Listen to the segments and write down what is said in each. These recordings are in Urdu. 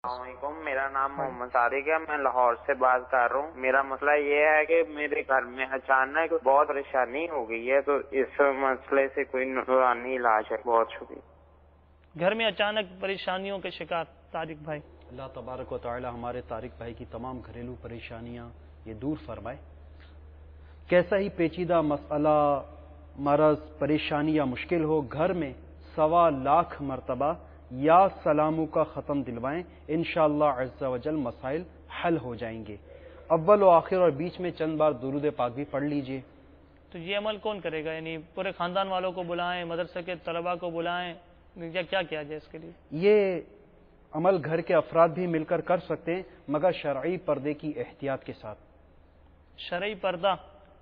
السلام علیکم، میرا نام محمد طارق ہے، میں لاہور سے بات کر رہا ہوں۔ میرا مسئلہ یہ ہے کہ میرے گھر میں اچانک بہت پریشانی ہو گئی ہے، تو اس مسئلے سے کوئی نورانی علاج ہے۔ بہت شکریہ۔ گھر میں اچانک پریشانیوں کے شکار طارق بھائی، اللہ تبارک و تعالی ہمارے طارق بھائی کی تمام گھریلو پریشانیاں یہ دور فرمائے۔ کیسا ہی پیچیدہ مسئلہ، مرض، پریشانی یا مشکل ہو، گھر میں 1.25 مرتبہ یا سلاموں کا ختم دلوائیں، انشاءاللہ عز و جل مسائل حل ہو جائیں گے۔ اول و آخر اور بیچ میں چند بار درود پاک بھی پڑھ لیجئے۔ تو یہ عمل کون کرے گا؟ یعنی پورے خاندان والوں کو بلائیں، مدرسے کے طلباء کو بلائیں، یا کیا کیا جائے اس کے لیے؟ یہ عمل گھر کے افراد بھی مل کر سکتے ہیں، مگر شرعی پردے کی احتیاط کے ساتھ۔ شرعی پردہ،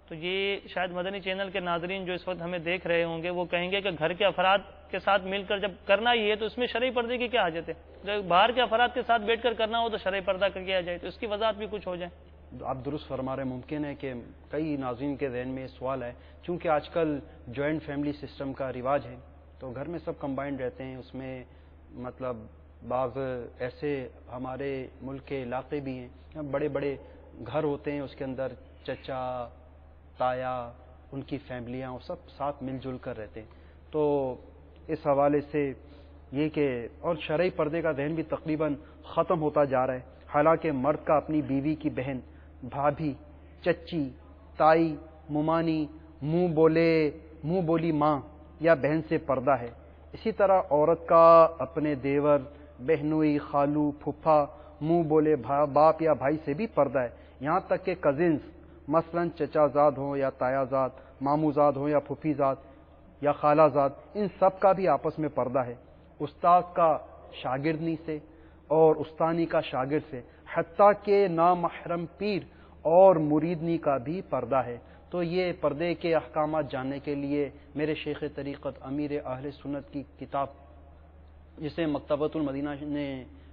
تو یہ شاید مدنی چینل کے ناظرین جو اس وقت ہمیں دیکھ رہے ہوں گے وہ کہیں گے کہ گھر کے افراد کے ساتھ مل کر جب کرنا ہی ہے تو اس میں شرعی پردے کی کیا حاجت ہے؟ جب باہر کے افراد کے ساتھ بیٹھ کر کرنا ہو تو شرعی پردہ کر کیا جائے، تو اس کی وضاحت بھی کچھ ہو جائے۔ آپ درست فرما رہے ہیں۔ ممکن ہے کہ کئی ناظرین کے ذہن میں یہ سوال ہے، چونکہ آج کل جوائنٹ فیملی سسٹم کا رواج ہے تو گھر میں سب کمبائنڈ رہتے ہیں، اس میں مطلب بعض ایسے ہمارے ملک کے علاقے بھی ہیں بڑے بڑے گھر ہوتے ہیں، اس کے اندر چچا، تایا، ان کی فیملیاں وہ سب ساتھ مل جل کر رہتے ہیں۔ تو اس حوالے سے یہ کہ اور شرعی پردے کا ذہن بھی تقریباً ختم ہوتا جا رہا ہے، حالانکہ مرد کا اپنی بیوی کی بہن، بھابھی، چچی، تائی، ممانی، منہ بولی ماں یا بہن سے پردہ ہے۔ اسی طرح عورت کا اپنے دیور، بہنوئی، خالو، پھپھا، منہ بولے باپ یا بھائی سے بھی پردہ ہے، یہاں تک کہ کزنز مثلا چچا زاد ہوں یا تایا زاد، مامو زاد ہوں یا پھوپھی زاد یا خالہ زاد، ان سب کا بھی آپس میں پردہ ہے۔ استاد کا شاگردنی سے اور استانی کا شاگرد سے، حتیٰ کہ نامحرم پیر اور مریدنی کا بھی پردہ ہے۔ تو یہ پردے کے احکامات جاننے کے لیے میرے شیخ طریقت امیر اہل سنت کی کتاب جسے مکتبۃ المدینہ نے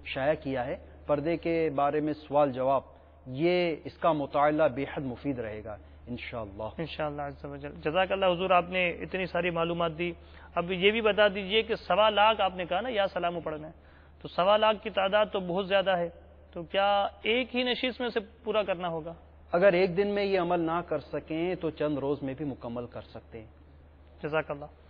شائع کیا ہے، پردے کے بارے میں سوال جواب، یہ اس کا مطالعہ بے حد مفید رہے گا انشاءاللہ۔ انشاءاللہ عز و جل۔ جزاک اللہ حضور، آپ نے اتنی ساری معلومات دی۔ اب یہ بھی بتا دیجئے کہ 1.25 آپ نے کہا نا یا سلام پڑھنا ہے، تو 1.25 کی تعداد تو بہت زیادہ ہے، تو کیا ایک ہی نشست میں سے پورا کرنا ہوگا؟ اگر ایک دن میں یہ عمل نہ کر سکیں تو چند روز میں بھی مکمل کر سکتے ہیں۔ جزاک اللہ۔